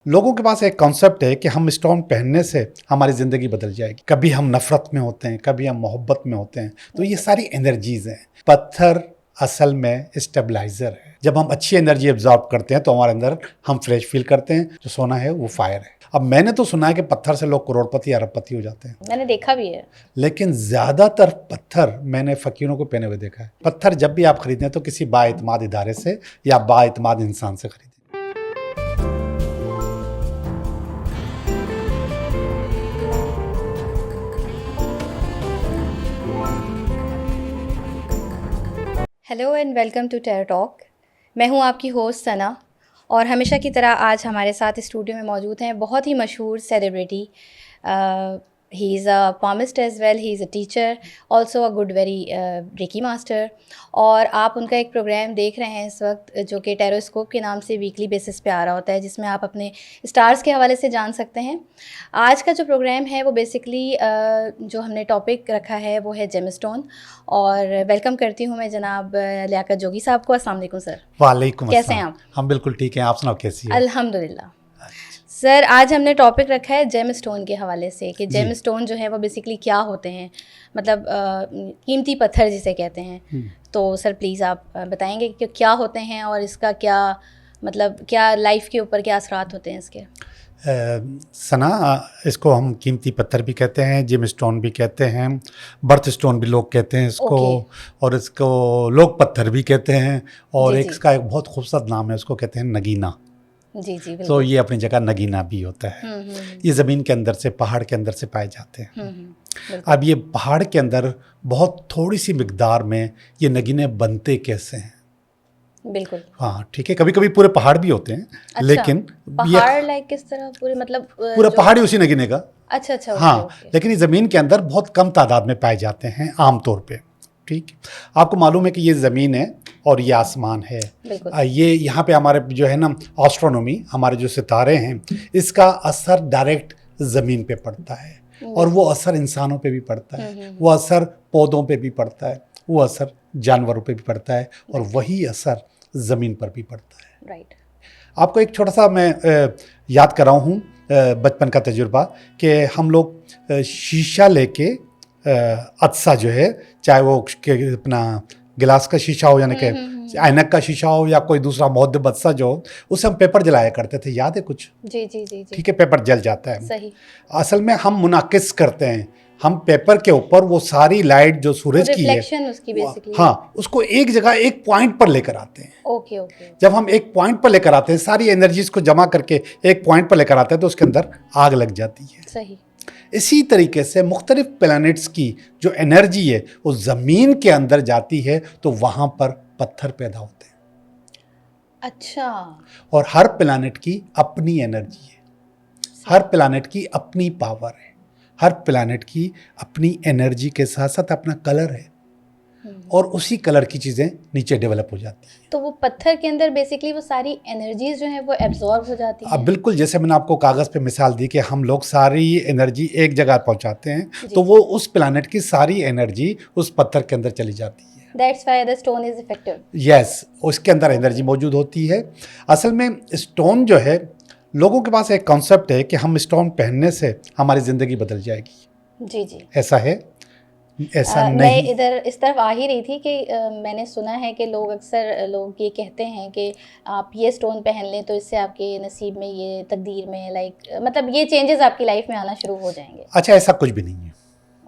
लोगों के पास एक कॉन्सेप्ट है कि हम स्टोन पहनने से हमारी ज़िंदगी बदल जाएगी। कभी हम नफ़रत में होते हैं, कभी हम मोहब्बत में होते हैं। तो ये सारी एनर्जीज़ हैं। पत्थर असल में स्टेबलाइज़र है। जब हम अच्छी एनर्जी एब्जॉर्ब करते हैं तो हमारे अंदर हम फ्रेश फील करते हैं। जो सोना है वो फायर है। अब मैंने तो सुना है कि पत्थर से लोग करोड़पति अरबपति हो जाते हैं। मैंने देखा भी है। लेकिन ज़्यादातर पत्थर मैंने फ़कीरों को पहने हुए देखा है। पत्थर जब भी आप खरीदें तो किसी बाएतमाद इदारे से या बाएतमाद इंसान से खरीदें। Hello and welcome to Terra Talk. मैं हूं आपकी होस्ट सना और हमेशा की तरह आज हमारे साथ स्टूडियो में मौजूद हैं बहुत ही मशहूर celebrity. He is a palmist as well, he is a teacher, also a good very reiki master. और आप उनका एक प्रोग्राम देख रहे हैं इस वक्त जो कि टेरोस्कोप के नाम से वीकली बेसिस पे आ रहा होता है, जिसमें आप अपने स्टार्स के हवाले से जान सकते हैं। आज का जो प्रोग्राम है वो बेसिकली जो हमने टॉपिक रखा है वो है जेमस्टोन। और वेलकम करती हूँ मैं जनाब लियाकत जोगी साहब को। अस्सलाम वालेकुम सर। वालेकुम कैसे हैं अस्सलाम। आप? हम बिल्कुल ठीक हैं। आप सुनाओ कैसी है? अल्हम्दुलिल्लाह। सर आज हमने टॉपिक रखा है जेम स्टोन के हवाले से कि जी। जेम स्टोन जो है वो बेसिकली क्या होते हैं, मतलब कीमती पत्थर जिसे कहते हैं। तो सर प्लीज़ आप बताएंगे कि क्या होते हैं और इसका क्या मतलब, क्या लाइफ के ऊपर क्या असरात होते हैं इसके? सना, इसको हम कीमती पत्थर भी कहते हैं, जेम स्टोन भी कहते हैं, बर्थ स्टोन भी लोग कहते हैं इसको। और इसको लोग पत्थर भी कहते हैं। और जी, एक जी। इसका एक बहुत खूबसूरत नाम है, उसको कहते हैं नगीना। जी जी तो बिल्कुल। ये अपनी जगह नगीना भी होता है। ये ज़मीन के अंदर से, पहाड़ के अंदर से पाए जाते हैं। बिल्कुल अब ये पहाड़ के अंदर बहुत थोड़ी सी मिकदार में ये नगीने बनते कैसे हैं? बिल्कुल। हाँ ठीक है, कभी कभी पूरे पहाड़ भी होते हैं। अच्छा, लेकिन ये पहाड़ लाइक किस तरह पूरे, मतलब पूरा जो पहाड़ ही उसी नगीने का। अच्छा अच्छा, ओके हाँ, ओके। लेकिन ये ज़मीन के अंदर बहुत कम तादाद में पाए जाते हैं आमतौर पे। ठीक, आपको मालूम है कि ये ज़मीन है और ये आसमान है। बिल्कुल। ये यहाँ पे हमारे जो है ना एस्ट्रोनॉमी, हमारे जो सितारे हैं, इसका असर डायरेक्ट ज़मीन पे पड़ता है। और वो असर इंसानों पे भी पड़ता है, वो असर पौधों पे भी पड़ता है, वो असर जानवरों पे भी पड़ता है, और वही असर ज़मीन पर भी पड़ता है। राइट। आपको एक छोटा सा मैं याद कर रहा हूँ बचपन का तजुर्बा कि हम लोग शीशा लेके अदसा जो है, चाहे वो अपना गिलास का शीशा हो, यानी कि ऐनक का शीशा हो, या कोई दूसरा मुहद्दिब अदसा जो हो, उससे हम पेपर जलाया करते थे। याद है कुछ? जी जी जी जी। ठीक है, पेपर जल जाता है। सही। असल में हम मुनाकिस करते हैं, हम पेपर के ऊपर वो सारी लाइट जो सूरज की है, रिफ्लेक्शन उसकी बेसिकली। हाँ, उसको एक जगह एक पॉइंट पर लेकर आते हैं। Okay okay. जब हम एक पॉइंट पर लेकर आते हैं, सारी एनर्जीज को जमा करके एक पॉइंट पर लेकर आते हैं, तो उसके अंदर आग लग जाती है। सही। इसी तरीके से मुख्तलिफ प्लैनेट्स की जो एनर्जी है वो ज़मीन के अंदर जाती है, तो वहाँ पर पत्थर पैदा होते हैं। अच्छा। और हर प्लैनेट की अपनी एनर्जी है, हर प्लैनेट की अपनी पावर है, हर प्लैनेट की अपनी एनर्जी के साथ साथ अपना कलर है, और उसी कलर की चीज़ें नीचे डेवलप हो जाती हैं। तो वो पत्थर के अंदर बेसिकली वो सारी एनर्जीज जो है वो एब्जॉर्ब हो जाती हैं। अब बिल्कुल, जैसे मैंने आपको कागज़ पे मिसाल दी कि हम लोग सारी एनर्जी एक जगह पहुंचाते हैं, तो वो उस प्लैनेट की सारी एनर्जी उस पत्थर के अंदर चली जाती है। That's why the stone is effective. Yes, उसके अंदर एनर्जी मौजूद होती है। असल में स्टोन जो है, लोगों के पास एक कॉन्सेप्ट है कि हम स्टोन पहनने से हमारी ज़िंदगी बदल जाएगी। जी जी। ऐसा है? ऐसा मैं नहीं। इधर इस तरफ आ ही रही थी कि मैंने सुना है कि लोग अक्सर लोग ये कहते हैं कि आप ये स्टोन पहन लें तो इससे आपके नसीब में, ये तकदीर में, लाइक मतलब ये चेंजेस आपकी लाइफ में आना शुरू हो जाएंगे। अच्छा, ऐसा कुछ भी नहीं है।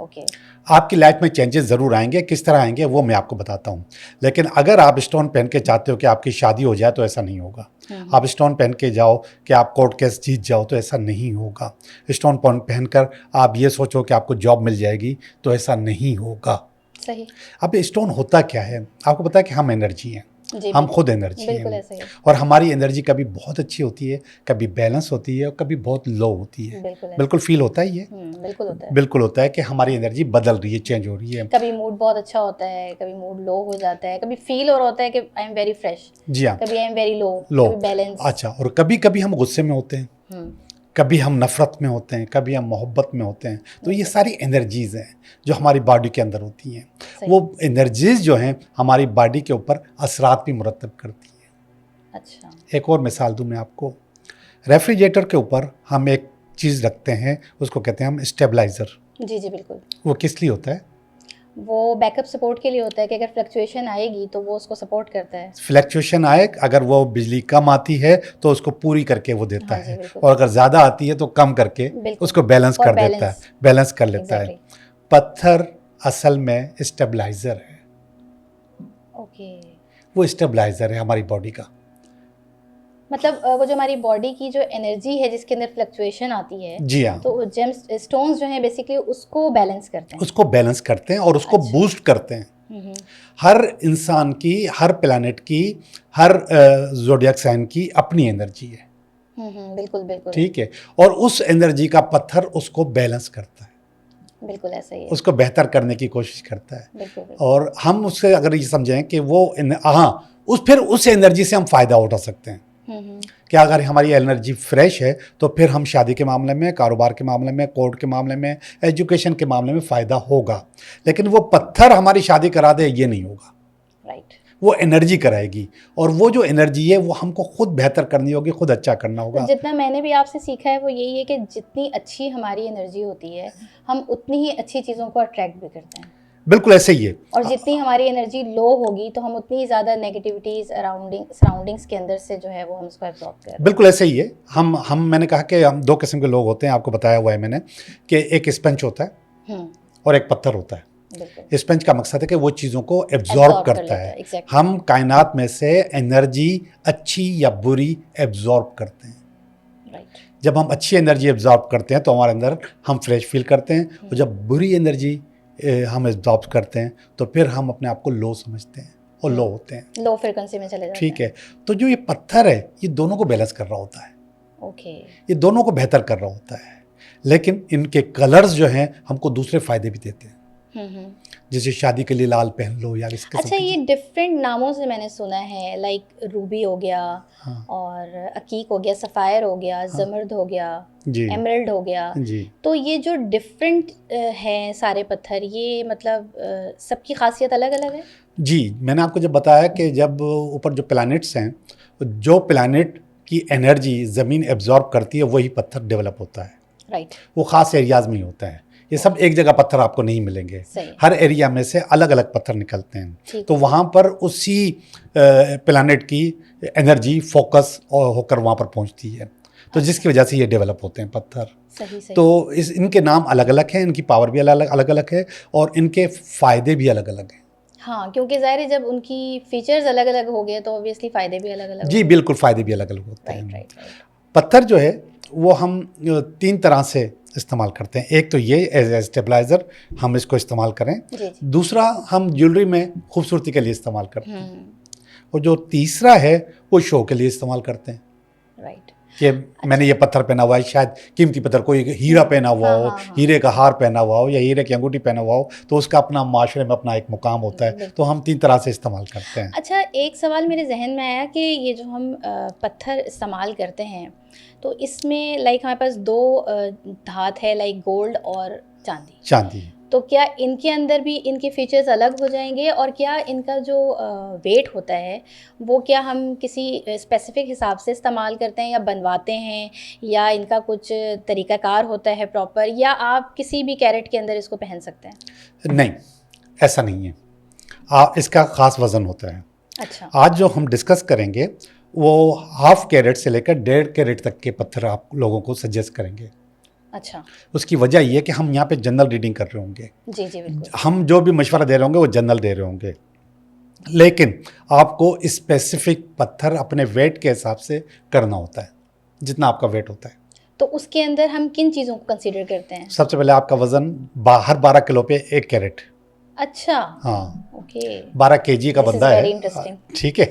ओके। आपकी लाइफ में चेंजेस ज़रूर आएंगे, किस तरह आएंगे वो मैं आपको बताता हूँ। लेकिन अगर आप स्टोन पहन के चाहते हो कि आपकी शादी हो जाए, तो ऐसा नहीं होगा। आप स्टोन पहन के जाओ कि आप कोर्ट केस जीत जाओ, तो ऐसा नहीं होगा। स्टोन पहनकर आप ये सोचो कि आपको जॉब मिल जाएगी, तो ऐसा नहीं होगा। सही। अब स्टोन होता क्या है? आपको पता है कि हम एनर्जी हैं, हम खुद एनर्जी बिल्कुल हैं। ऐसा ही है। और हमारी एनर्जी कभी बहुत अच्छी होती है, कभी बैलेंस होती है, और कभी बहुत लो होती है। बिल्कुल फील होता ही है। बिल्कुल होता है। बिल्कुल होता है कि हमारी एनर्जी बदल रही है, चेंज हो रही है। कभी मूड बहुत अच्छा होता है, कभी मूड लो हो जाता है, कभी फील हो रहा होता है कि आई एम वेरी फ्रेश, जी हाँ, कभी आई एम वेरी लो, लो। कभी बैलेंस। अच्छा, और कभी कभी हम गुस्से में होते हैं, कभी हम नफ़रत में होते हैं, कभी हम मोहब्बत में होते हैं। तो ये सारी एनर्जीज़ हैं जो हमारी बॉडी के अंदर होती हैं। वो एनर्जीज़ जो हैं हमारी बॉडी के ऊपर असरात भी मुरतब करती हैं। अच्छा। एक और मिसाल दूँ मैं आपको। रेफ्रिजरेटर के ऊपर हम एक चीज़ रखते हैं, उसको कहते हैं हम स्टेबलाइज़र। जी जी बिल्कुल। वो किस लिए होता है? वो बैकअप सपोर्ट के लिए होता है कि अगर फ्लक्चुएशन आएगी तो वो उसको सपोर्ट करता है। फ्लैक्चुएशन आए, अगर वो बिजली कम आती है तो उसको पूरी करके वो देता हाँ जी, है, बिल्कुल। और अगर ज़्यादा आती है तो कम करके बिल्कुल। उसको बैलेंस और कर देता है, बैलेंस कर लेता है। पत्थर असल में स्टेबलाइज़र है। ओके। वो स्टेबलाइज़र है हमारी बॉडी का। मतलब वो जो हमारी बॉडी की जो एनर्जी है जिसके अंदर फ्लक्चुएशन आती है, जी हाँ, तो जेम स्टोन्स जो हैं बेसिकली उसको बैलेंस करते हैं। उसको बैलेंस करते हैं और उसको अच्छा। बूस्ट करते हैं। हम्म। हर इंसान की, हर प्लैनेट की, हर ज़ोडिएक साइन की अपनी एनर्जी है। बिल्कुल बिल्कुल। ठीक है, और उस एनर्जी का पत्थर उसको बैलेंस करता है, बिल्कुल ऐसा ही है। उसको बेहतर करने की कोशिश करता है। बिल्कुल बिल्कुल। और हम उससे अगर ये समझें कि वो हाँ, फिर उस एनर्जी से हम फ़ायदा उठा सकते हैं। कि अगर हमारी एनर्जी फ्रेश है तो फिर हम शादी के मामले में, कारोबार के मामले में, कोर्ट के मामले में, एजुकेशन के मामले में फ़ायदा होगा। लेकिन वो पत्थर हमारी शादी करा दे, ये नहीं होगा। राइट। वो एनर्जी कराएगी, और वो जो एनर्जी है वो हमको खुद बेहतर करनी होगी, खुद अच्छा करना होगा। तो जितना मैंने भी आपसे सीखा है वो यही है कि जितनी अच्छी हमारी एनर्जी होती है हम उतनी ही अच्छी चीज़ों को अट्रैक्ट भी करते हैं। बिल्कुल ऐसे ही है। और जितनी हमारी एनर्जी लो होगी तो हम उतनी ही ज़्यादा नेगेटिविटीज सराउंडिंग्स के अंदर से जो है वो हम उसको एब्जॉर्ब कर रहे हैं। बिल्कुल ऐसे ही है। हम मैंने कहा कि हम दो किस्म के लोग होते हैं, आपको बताया हुआ है मैंने, कि एक स्पंज होता है और एक पत्थर होता है। बिल्कुल। स्पंज का मकसद है कि वो चीज़ों को एब्जॉर्ब करता है। exactly। हम कायनात में से एनर्जी अच्छी या बुरी एब्जॉर्ब करते हैं। राइट। जब हम अच्छी एनर्जी एब्जॉर्ब करते हैं तो हमारे अंदर हम फ्रेश फील करते हैं, और जब बुरी एनर्जी हम एब्जॉर्ब करते हैं तो फिर हम अपने आप को लो समझते हैं और लो होते हैं, लो फ्रिक्वेंसी में चले जाते ठीक है। तो जो ये पत्थर है ये दोनों को बैलेंस कर रहा होता है। ओके। ये दोनों को बेहतर कर रहा होता है, लेकिन इनके कलर्स जो हैं हमको दूसरे फायदे भी देते हैं। जैसे शादी के लिए लाल पहन लो या इसके अच्छा, ये डिफरेंट नामों से मैंने सुना है, लाइक रूबी हो गया, हाँ, और अकीक हो गया, सफ़ायर हो गया, जमर्द हो गया, जी एमरल्ड हो गया। जी। तो ये जो डिफरेंट हैं सारे पत्थर, ये मतलब सबकी खासियत अलग अलग है? जी, मैंने आपको जब बताया कि जब ऊपर जो प्लैनेट्स हैं, जो प्लैनेट की एनर्जी ज़मीन एब्जॉर्ब करती है वही पत्थर डेवलप होता है। राइट। वो ख़ास एरियाज़ में ही होता है। ये सब एक जगह पत्थर आपको नहीं मिलेंगे, हर एरिया में से अलग अलग पत्थर निकलते हैं। तो वहाँ पर उसी प्लैनेट की एनर्जी फोकस होकर वहाँ पर पहुँचती है, तो जिसकी वजह से ये डेवलप होते हैं पत्थर। सही सही। तो इनके नाम अलग अलग हैं, इनकी पावर भी अलग अलग है, और इनके फ़ायदे भी अलग अलग हैं। हाँ, क्योंकि ज़ाहिर है जब उनकी फीचर्स अलग अलग हो गए तो ऑब्वियसली फ़ायदे भी अलग अलग। जी बिल्कुल, फ़ायदे भी अलग अलग होते हैं। राइट। पत्थर जो है वो हम 3 तरह से इस्तेमाल करते हैं। एक तो ये एज ए स्टेबलाइज़र हम इसको इस्तेमाल करें। जी। दूसरा हम ज्वेलरी में खूबसूरती के लिए इस्तेमाल करते हैं, और जो तीसरा है वो शो के लिए इस्तेमाल करते हैं। राइट। कि मैंने ये पत्थर पहना हुआ है, शायद कीमती पत्थर, कोई हीरा पहना हुआ हो, हीरे का हार पहना हुआ हो या हीरे की अंगूठी पहना हुआ हो, तो उसका अपना माशरे में अपना एक मुकाम होता है। तो हम 3 तरह से इस्तेमाल करते हैं। अच्छा, एक सवाल मेरे जहन में आया कि ये जो हम पत्थर इस्तेमाल करते हैं तो इसमें लाइक हमारे पास 2 धात है, लाइक गोल्ड और चांदी। तो क्या इनके अंदर भी इनके फीचर्स अलग हो जाएंगे, और क्या इनका जो वेट होता है वो क्या हम किसी स्पेसिफिक हिसाब से इस्तेमाल करते हैं या बनवाते हैं, या इनका कुछ तरीक़ाकार होता है प्रॉपर, या आप किसी भी कैरेट के अंदर इसको पहन सकते हैं? नहीं, ऐसा नहीं है। इसका ख़ास वज़न होता है। अच्छा। आज जो हम डिस्कस करेंगे वो 1/2 कैरेट से लेकर 1.5 कैरेट तक के पत्थर आप लोगों को सजेस्ट करेंगे। अच्छा। उसकी वजह ये है कि हम यहाँ पे जनरल रीडिंग कर रहे होंगे। जी जी बिल्कुल। हम जो भी मशवरा दे रहे होंगे वो जनरल दे रहे होंगे, लेकिन आपको स्पेसिफिक पत्थर अपने वेट के हिसाब से करना होता है, जितना आपका वेट होता है। तो उसके अंदर हम किन चीज़ों को कंसीडर करते हैं? सबसे पहले आपका वज़न हर 12 किलो पे 1 कैरेट। अच्छा। हाँ, ओके। 12 केजी का बंदा है, ठीक है,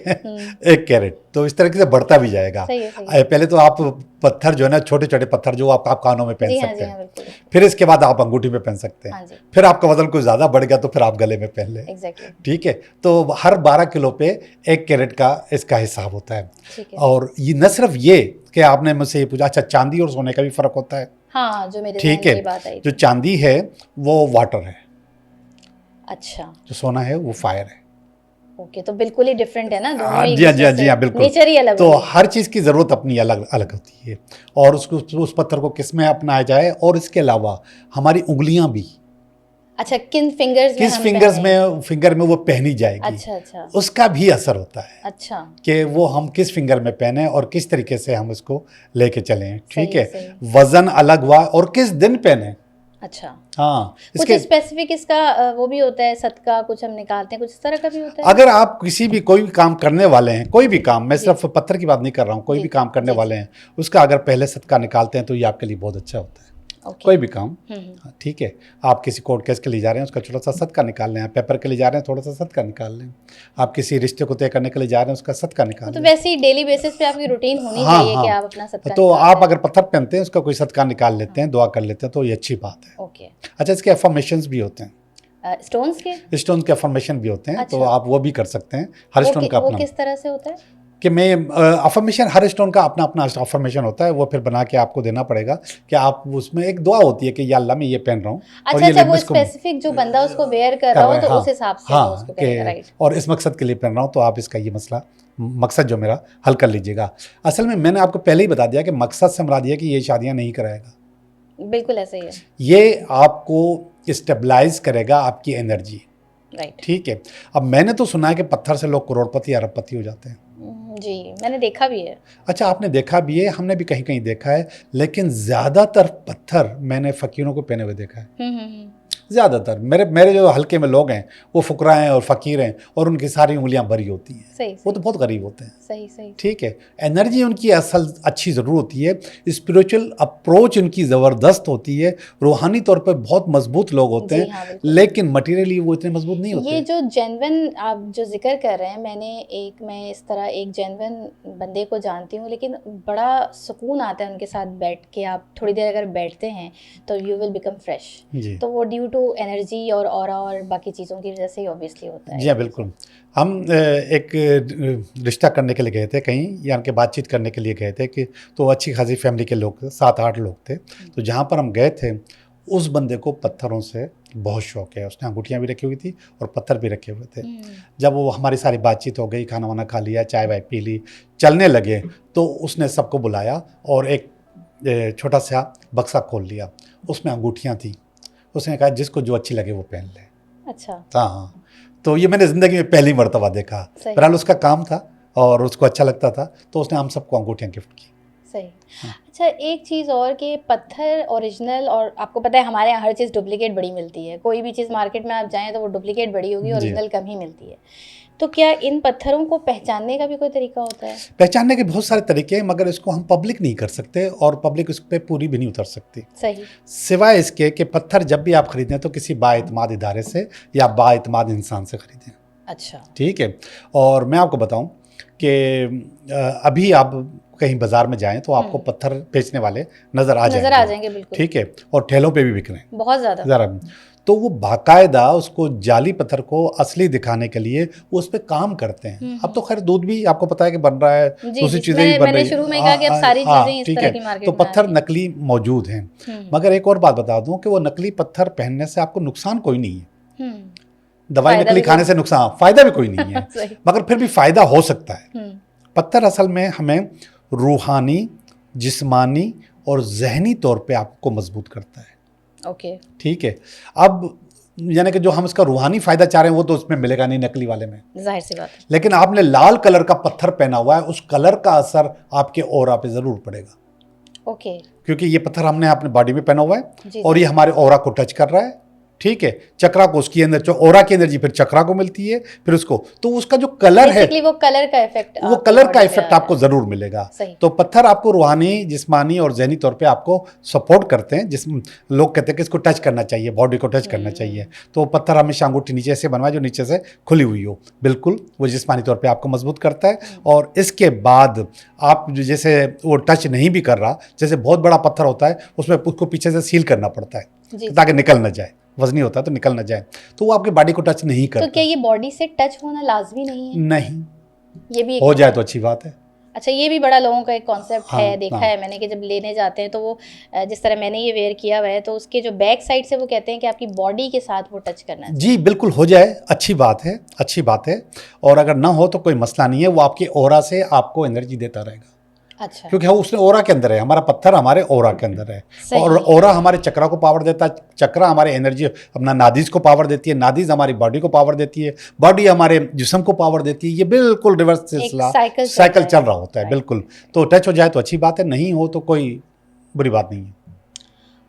1 कैरेट। तो इस तरीके से बढ़ता भी जाएगा। सही है। पहले तो आप पत्थर जो है ना, छोटे छोटे पत्थर जो आप कानों में पहन सकते हैं, फिर इसके बाद आप अंगूठी में पहन सकते हैं, फिर आपका वजन कुछ ज़्यादा बढ़ गया तो फिर आप गले में पहन लें। ठीक है। तो हर 12 किलो पे 1 कैरेट का इसका हिसाब होता है। और ये न सिर्फ ये कि आपने मुझसे ये पूछा, अच्छा चांदी और सोने का भी फ़र्क होता है? हाँ, जो मेरे ठीक है। जो चांदी है वो वाटर है, अच्छा। जो सोना है वो फायर है। ओके, तो बिल्कुल ही डिफरेंट है ना दोनों हाँ एक जी हाँ जी हाँ दूसरे जी हाँ से, बिल्कुल। नेचर ही अलग तो होगी। हर चीज़ की ज़रूरत अपनी अलग अलग होती है, और उसको उस पत्थर को किस में अपनाया जाए, और इसके अलावा हमारी उंगलियां भी अच्छा, किन फिंगर्स में किस हम फिंगर्स पहने? में फिंगर में वो पहनी जाएगी, अच्छा अच्छा उसका भी असर होता है अच्छा, कि वो हम किस फिंगर में पहने और किस तरीके से हम इसको लेके चलें। ठीक सही है, सही। वजन अलग हुआ, और किस दिन पहने। अच्छा, हाँ कुछ इसके स्पेसिफिक इसका वो भी होता है, सदका कुछ हम निकालते हैं, कुछ इस तरह का भी होता है? अगर आप किसी भी कोई भी काम करने वाले हैं, कोई भी काम, मैं जी सिर्फ पत्थर की बात नहीं कर रहा हूँ, कोई जी भी काम करने जी वाले जी, हैं, उसका अगर पहले सदका निकालते हैं तो ये आपके लिए बहुत अच्छा होता है। ओके। कोई भी काम, हम्म, ठीक है, आप किसी कोर्ट केस के लिए जा रहे हैं, उसका छोटा सा सदका निकाल लें, आप पेपर के लिए जा रहे हैं, थोड़ा सा सदका निकाल लें, आप किसी रिश्ते को तय करने के लिए जा रहे हैं, उसका सदका वो निकाल तो लें। वैसे ही डेली बेसिस पे आपकी रूटीन होनी हाँ चाहिए कि हाँ, आप अपना सदका तो निकालते आप हैं। अगर पत्थर पहनते हैं, उसका कोई सदका निकाल लेते हाँ, हैं, दुआ कर लेते हैं, तो ये अच्छी बात है। ओके। अच्छा, इसके अफर्मेशंस भी होते हैं, स्टोन्स के? स्टोन के अफर्मेशन भी होते हैं, तो अच्छा, आप वो भी कर सकते हैं। हर स्टोन का वो अपना, किस तरह से होता है? कि मैं अफर्मेशन, हर स्टोन का अपना अपना अफर्मेशन होता है, वो फिर बना के आपको देना पड़ेगा कि आप उसमें एक दुआ होती है कि या अल्लाह मैं ये पहन रहा हूँ, और अच्छा ये अच्छा, वो लेडीज को स्पेसिफिक जो बंदा उसको वेयर कर कर रहा हो रहे हैं। तो हाँ उस हिसाब से वो हाँ, उसको करेगा, कि राइट? और इस मकसद के लिए पहन रहा हूँ, तो आप इसका ये मसला, मकसद जो मेरा, हल कर लीजिएगा। असल में मैंने आपको पहले ही बता दिया कि मकसद से मुराद ये कि ये शादियाँ नहीं कराएगा, बिल्कुल ऐसा ही है, ये आपको स्टेबलाइज करेगा आपकी एनर्जी। राइट। ठीक है, अब मैंने तो सुना है कि पत्थर से लोग करोड़पति अरबपति हो जाते हैं। जी, मैंने देखा भी है। अच्छा, आपने देखा भी है, हमने भी कहीं कहीं देखा है, लेकिन ज़्यादातर पत्थर मैंने फ़कीरों को पहने हुए देखा है। ज़्यादातर मेरे मेरे जो हल्के में लोग हैं, वो फुकरा हैं और फ़कीर हैं, और उनकी सारी उंगलियां भरी होती हैं, सही वो सही तो बहुत गरीब होते हैं। सही सही। ठीक है, एनर्जी उनकी असल अच्छी ज़रूर होती है, स्पिरिचुअल अप्रोच उनकी ज़बरदस्त होती है, रूहानी तौर पर बहुत मजबूत लोग होते जी हैं, हाँ, बिल्कुल। लेकिन मटीरियली वो इतने मजबूत नहीं होते। ये जो जेन्युइन आप जो जिक्र कर रहे हैं, मैं इस तरह एक जेन्युइन बंदे को जानती हूँ, लेकिन बड़ा सुकून आता है उनके साथ बैठ के। आप थोड़ी देर अगर बैठते हैं तो यू विल बिकम फ्रेश। जी तो वो ड्यू टू एनर्जी और ऑरा और बाकी चीज़ों की वजह से ही ऑब्वियसली होता है। जी हाँ बिल्कुल। हम एक रिश्ता करने के लिए गए थे कहीं, यानी कि बातचीत करने के लिए गए थे, कि तो अच्छी खासी फैमिली के लोग थे, 7-8 लोग थे। तो जहाँ पर हम गए थे, उस बंदे को पत्थरों से बहुत शौक है, उसने अंगूठियाँ भी रखी हुई थी और पत्थर भी रखे हुए थे। जब वो हमारी सारी बातचीत हो गई, खाना वाना खा लिया, चाय वाय पी ली, चलने लगे, तो उसने सबको बुलाया और एक छोटा सा बक्सा खोल लिया, उसमें अंगूठियाँ थी। उसने कहा जिसको जो अच्छी लगे वो पहन ले। अच्छा, हाँ हाँ, तो ये मैंने ज़िंदगी में पहली मर्तबा देखा। सही। बहरहाल उसका काम था और उसको अच्छा लगता था, तो उसने हम सबको अंगूठियाँ गिफ्ट की। सही। अच्छा, एक चीज़ और कि पत्थर ओरिजिनल, और आपको पता है हमारे यहाँ हर चीज़ डुप्लीकेट बड़ी मिलती है। कोई भी चीज़ मार्केट में आप जाएँ तो वो डुप्लीकेट बड़ी होगी, जी। ओरिजिनल कम ही मिलती है। तो क्या इन पत्थरों को पहचानने का भी कोई तरीका होता है? पहचानने के बहुत सारे तरीके हैं, मगर इसको हम पब्लिक नहीं कर सकते, और पब्लिक इस पर पूरी भी नहीं उतर सकती, सही। सिवाय इसके कि पत्थर जब भी आप खरीदें तो किसी बाएतमाद इदारे से या बाएतमाद इंसान से खरीदें। अच्छा। ठीक है, और मैं आपको बताऊं कि अभी आप कहीं बाजार में जाएं तो आपको पत्थर बेचने वाले नज़र आ जाएंगे, बिल्कुल। ठीक है, और ठेलों पे भी बिक रहे हैं बहुत ज़्यादा। ज़रा। तो वो बाकायदा उसको जाली पत्थर को असली दिखाने के लिए वो उस पर काम करते हैं। अब तो खैर दूध भी आपको पता है कि बन रहा है, दूसरी चीज़ें भी बन रही मैंने शुरू में कहा कि अब सारी चीज़ें इस ठीक तरह है, की मार्केट तो में आ पत्थर रही हैं। नकली मौजूद हैं। मगर एक और बात बता दूं कि वो नकली पत्थर पहनने से आपको नुकसान कोई नहीं है। दवाई फायदा नकली भी खाने से नुकसान, फायदा भी कोई नहीं है, सही। मगर फिर भी फायदा हो सकता है। पत्थर असल में हमें रूहानी, जिस्मानी और जहनी तौर पे आपको मजबूत करता है। ओके। ठीक है, अब यानी कि जो हम इसका रूहानी फायदा चाह रहे हैं वो तो उसमें मिलेगा नहीं, नकली वाले में, जाहिर सी बात है। लेकिन आपने लाल कलर का पत्थर पहना हुआ है, उस कलर का असर आपके ऑरा पे जरूर पड़ेगा। ओके। क्योंकि ये पत्थर हमने अपने बॉडी में पहना हुआ है जी, और ये हमारे ऑरा को टच कर रहा है। ठीक है, चक्रा को, उसकी अंदर जो ऑरा की एनर्जी फिर चक्रा को मिलती है, फिर उसको, तो उसका जो कलर है, वो कलर का इफेक्ट, वो कलर का इफेक्ट आपको जरूर मिलेगा। सही। तो पत्थर आपको रूहानी, जिस्मानी और जहनी तौर पे आपको सपोर्ट करते हैं। जिस लोग कहते हैं कि इसको टच करना चाहिए, बॉडी को टच करना चाहिए, तो पत्थर हमेशा अंगूठी नीचे से बनवाए जो नीचे से खुली हुई हो, बिल्कुल वो जिस्मानी तौर पे आपको मजबूत करता है। और इसके बाद आप जैसे वो टच नहीं भी कर रहा, जैसे बहुत बड़ा पत्थर होता है उसमें उसको पीछे से सील करना पड़ता है ताकि निकल ना जाए, वजनी होता है तो निकल ना जाए, तो वो आपकी बॉडी को टच नहीं करता। तो क्या ये बॉडी से टच होना लाजमी नहीं है? नहीं, ये भी हो जाए तो अच्छी बात है। अच्छा, ये भी बड़ा लोगों का एक कॉन्सेप्ट हाँ, है, देखा हाँ। है मैंने कि जब लेने जाते हैं तो वो जिस तरह मैंने ये वेयर किया हुआ है तो उसके जो बैक साइड से वो कहते हैं कि आपकी बॉडी के साथ वो टच करना चाहिए। जी बिल्कुल, हो जाए अच्छी बात है, अच्छी बात है। और अगर ना हो तो कोई मसला नहीं है, वो आपके ऑरा से आपको एनर्जी देता रहेगा, अच्छा, क्योंकि हम उसने ओरा के अंदर है, हमारा पत्थर हमारे ओरा के अंदर है। सही। और ओरा हमारे चक्रा को पावर देता है, चक्रा हमारे एनर्जी अपना नादीज को पावर देती है, नादीज हमारी बॉडी को पावर देती है, बॉडी हमारे जिस्म को पावर देती है। ये बिल्कुल रिवर्स सिलसिला साइकिल चल रहा होता है। बिल्कुल, तो टच हो जाए तो अच्छी बात है, नहीं हो तो कोई बुरी बात नहीं है।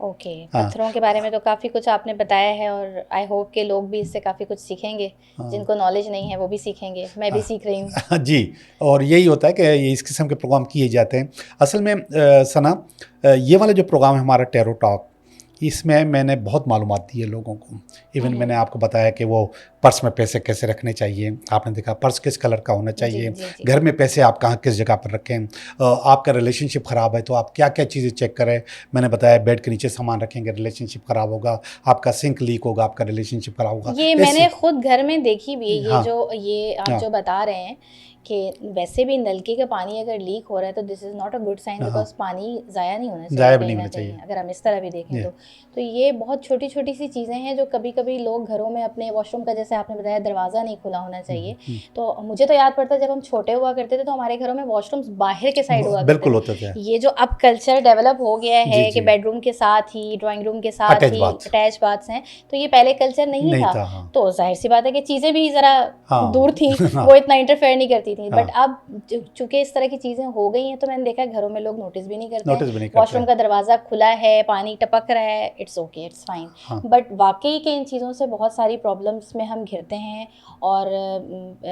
ओके, हाँ। पत्थरों के बारे में तो काफ़ी कुछ आपने बताया है और आई होप के लोग भी इससे काफ़ी कुछ सीखेंगे। जिनको नॉलेज नहीं है वो भी सीखेंगे, मैं भी सीख रही हूँ। जी, और यही होता है कि ये इस किस्म के प्रोग्राम किए जाते हैं। असल में सना, ये वाला जो प्रोग्राम है हमारा टैरो टॉक, इसमें मैंने बहुत मालूमात दी है लोगों को। इवन मैंने आपको बताया कि वो पर्स में पैसे कैसे रखने चाहिए, आपने देखा पर्स किस कलर का होना चाहिए, जी। घर में पैसे आप कहाँ किस जगह पर रखें, आपका रिलेशनशिप ख़राब है तो आप क्या क्या चीज़ें चेक करें। मैंने बताया बेड के नीचे सामान रखेंगे रिलेशनशिप ख़राब होगा, आपका सिंक लीक होगा, आपका रिलेशनशिप ख़राब होगा। ये मैंने खुद घर में देखी भी है। हाँ, ये आप हाँ। जो बता रहे हैं कि वैसे भी नलके का पानी अगर लीक हो रहा है तो this is not a good sign, because पानी ज़ाया नहीं होना चाहिए, ज़ाया भी कहीं नहीं ना होना कहीं, चाहिए। अगर हम इस तरह भी देखें तो ये बहुत छोटी छोटी सी चीज़ें हैं जो कभी कभी लोग घरों में अपने वॉशरूम का, जैसे आपने बताया दरवाज़ा नहीं खुला होना चाहिए। तो मुझे तो याद पड़ता है जब हम छोटे हुआ करते थे तो हमारे घरों में वॉशरूम्स बाहर के साइड हुआ बिल्कुल करते होते थे। ये जो अब कल्चर डेवलप हो गया है कि जी। बेडरूम के साथ ही ड्राइंग रूम के साथ अटैच ही बाथ अटैच बाथ्स हैं, तो ये पहले कल्चर नहीं था। हाँ। तो जाहिर सी बात है कि चीज़ें भी ज़रा हाँ। दूर थी, हाँ। वो इतना इंटरफेयर नहीं करती थी। हाँ। बट अब चूंकि इस तरह की चीज़ें हो गई हैं तो मैंने देखा है घरों में लोग नोटिस भी नहीं करते नोटिस भी हैं। नहीं करते वॉशरूम का दरवाज़ा खुला है, पानी टपक रहा है, it's okay, it's fine. But वाकई के इन चीज़ों से बहुत सारी प्रॉब्लम्स में हम घिरते हैं और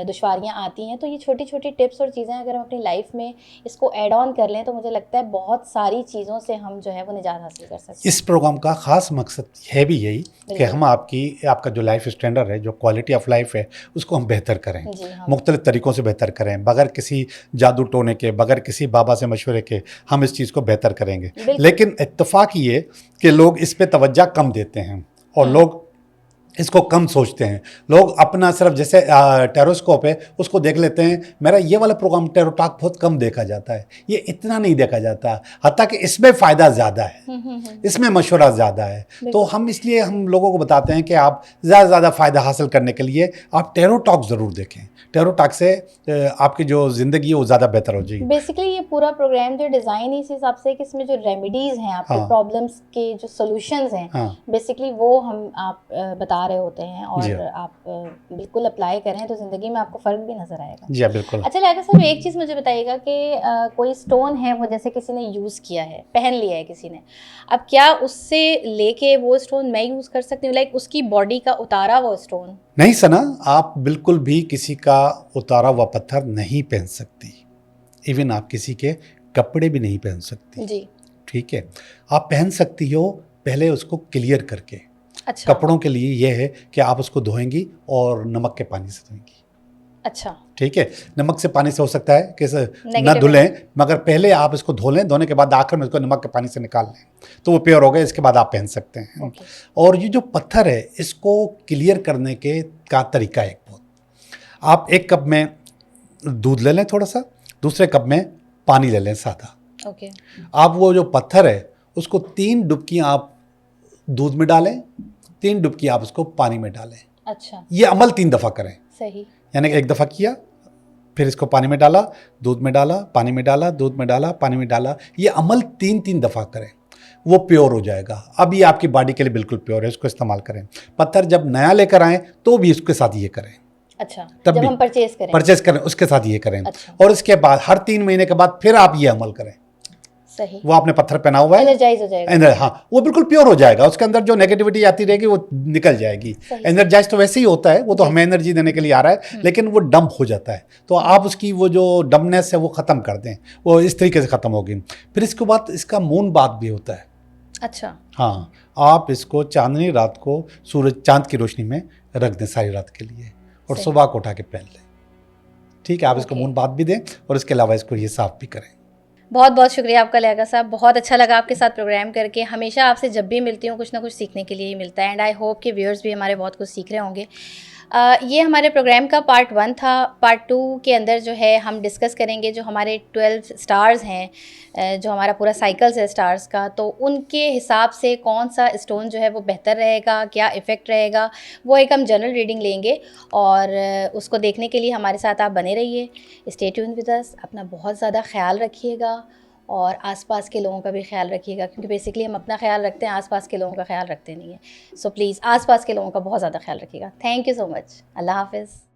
दुश्वारियाँ आती हैं। तो ये छोटी छोटी टिप्स और चीज़ें अगर हम अपनी लाइफ में इसको ऐड ऑन कर लें तो मुझे लगता है बहुत सारी चीज़ों से हम जो है वो निजात हासिल कर सकते हैं। इस प्रोग्राम का ख़ास मकसद है भी यही कि हम आपका जो लाइफ स्टैंडर्ड है, जो क्वालिटी ऑफ लाइफ है, उसको हम बेहतर करें, मुख्तलिफ तरीक़ों से बेहतर करें, बगैर किसी जादू टोने के, बगैर किसी बाबा से मशवरे के हम इस चीज़ को बेहतर करेंगे। लेकिन इत्तेफाक ये कि लोग इस पे तवज्जो कम देते हैं और लोग इसको कम सोचते हैं। लोग अपना सिर्फ जैसे टेरोस्कोप है उसको देख लेते हैं। मेरा ये वाला प्रोग्राम टेरो टॉक बहुत कम देखा जाता है, ये इतना नहीं देखा जाता, हत्ता कि इसमें फ़ायदा ज़्यादा है, इसमें मशवरा ज़्यादा है। तो हम इसलिए हम लोगों को बताते हैं कि आप ज़्यादा से ज़्यादा फ़ायदा हासिल करने के लिए आप टेरो टॉक ज़रूर देखें। टेरो टॉक से आपकी जो ज़िंदगी है वो ज़्यादा बेहतर हो जाएगी। बेसिकली ये पूरा प्रोग्राम जो डिज़ाइन इस हिसाब से कि इसमें जो रेमेडीज़ हैं आपके प्रॉब्लम्स के, जो सोल्यूशंस हैं, बेसिकली वो आप बता रहे होते हैं और आप बिल्कुल अप्लाई करें तो ज़िंदगी में आपको फ़र्क भी नज़र आएगा। जी बिल्कुल। अच्छा लियाकत साहब, एक चीज़ मुझे बताइएगा कि कोई स्टोन है वो जैसे किसी ने यूज़ किया है, पहन लिया है किसी ने, अब क्या उससे लेके वो स्टोन मैं यूज़ कर सकती हूँ, लाइक उसकी बॉडी का उतारा वो स्टोन? नहीं सना, आप बिल्कुल भी किसी का उतारा हुआ पत्थर नहीं पहन सकती। इवन आप किसी के कपड़े भी नहीं पहन सकती जी। ठीक है, आप पहन सकती हो पहले उसको क्लियर करके। अच्छा। कपड़ों के लिए यह है कि आप उसको धोएंगी और नमक के पानी से धोएंगी। अच्छा, ठीक है, नमक से पानी से हो सकता है कि न धुलें, मगर पहले आप इसको धो लें, धोने के बाद आखिर में इसको नमक के पानी से निकाल लें तो वो प्योर हो गया। इसके बाद आप पहन सकते हैं। और ये जो पत्थर है इसको क्लियर करने के का तरीका है बहुत। आप एक कप में दूध ले लें थोड़ा सा, दूसरे कप में पानी ले लें सादा। ओके। आप वो जो पत्थर है उसको 3 डुबकी आप दूध में डालें, 3 डुबकी आप उसको पानी में डालें। अच्छा। ये अमल 3 दफ़ा करें। सही। यानी कि एक दफ़ा किया, फिर इसको पानी में डाला, दूध में डाला, पानी में डाला, दूध में डाला, पानी में डाला, ये अमल 3-3 दफ़ा करें, वो प्योर हो जाएगा। अब ये आपकी बॉडी के लिए बिल्कुल प्योर है, इसको इस्तेमाल करें। पत्थर जब नया लेकर आएँ तो भी इसके साथ ये करें। अच्छा, तब जब हम परचेज करें उसके साथ ये करें। अच्छा। और इसके बाद हर 3 महीने के बाद फिर आप ये अमल करें। सही। वो आपने पत्थर पहना हुआ है, एनर्जाइज हो जाएगा। हाँ, वो बिल्कुल प्योर हो जाएगा, उसके अंदर जो नेगेटिविटी आती रहेगी वो निकल जाएगी। एनर्जाइज तो वैसे ही होता है, वो तो हमें एनर्जी देने के लिए आ रहा है, लेकिन वो डंप हो जाता है। तो आप उसकी वो जो डमनेस है वो ख़त्म कर दें, वो इस तरीके से ख़त्म होगी। फिर इसके बाद इसका मून बाथ भी होता है। अच्छा। हाँ, आप इसको चांदनी रात को सूरज चांद की रोशनी में रख दें सारी रात के लिए और सुबह को उठा के पहन लें। ठीक है, आप इसको मून बाथ भी दें और इसके अलावा इसको ये साफ भी करें। बहुत बहुत शुक्रिया आपका लियाकत साहब, बहुत अच्छा लगा आपके साथ प्रोग्राम करके। हमेशा आपसे जब भी मिलती हूँ कुछ ना कुछ सीखने के लिए ही मिलता है एंड आई होप कि व्यूअर्स भी हमारे बहुत कुछ सीख रहे होंगे। ये हमारे प्रोग्राम का पार्ट 1 था। पार्ट 2 के अंदर जो है हम डिस्कस करेंगे जो हमारे 12 स्टार्स हैं, जो हमारा पूरा साइकिल्स है स्टार्स का, तो उनके हिसाब से कौन सा स्टोन जो है वो बेहतर रहेगा, क्या इफ़ेक्ट रहेगा, वो एक हम जनरल रीडिंग लेंगे। और उसको देखने के लिए हमारे साथ आप बने रहिए। Stay tuned with us. अपना बहुत ज़्यादा ख्याल रखिएगा और आसपास के लोगों का भी ख्याल रखिएगा, क्योंकि बेसिकली हम अपना ख्याल रखते हैं, आसपास के लोगों का ख्याल रखते नहीं हैं। सो प्लीज़ आसपास के लोगों का बहुत ज़्यादा ख्याल रखिएगा। Thank you so much. अल्लाह हाफ़िज़।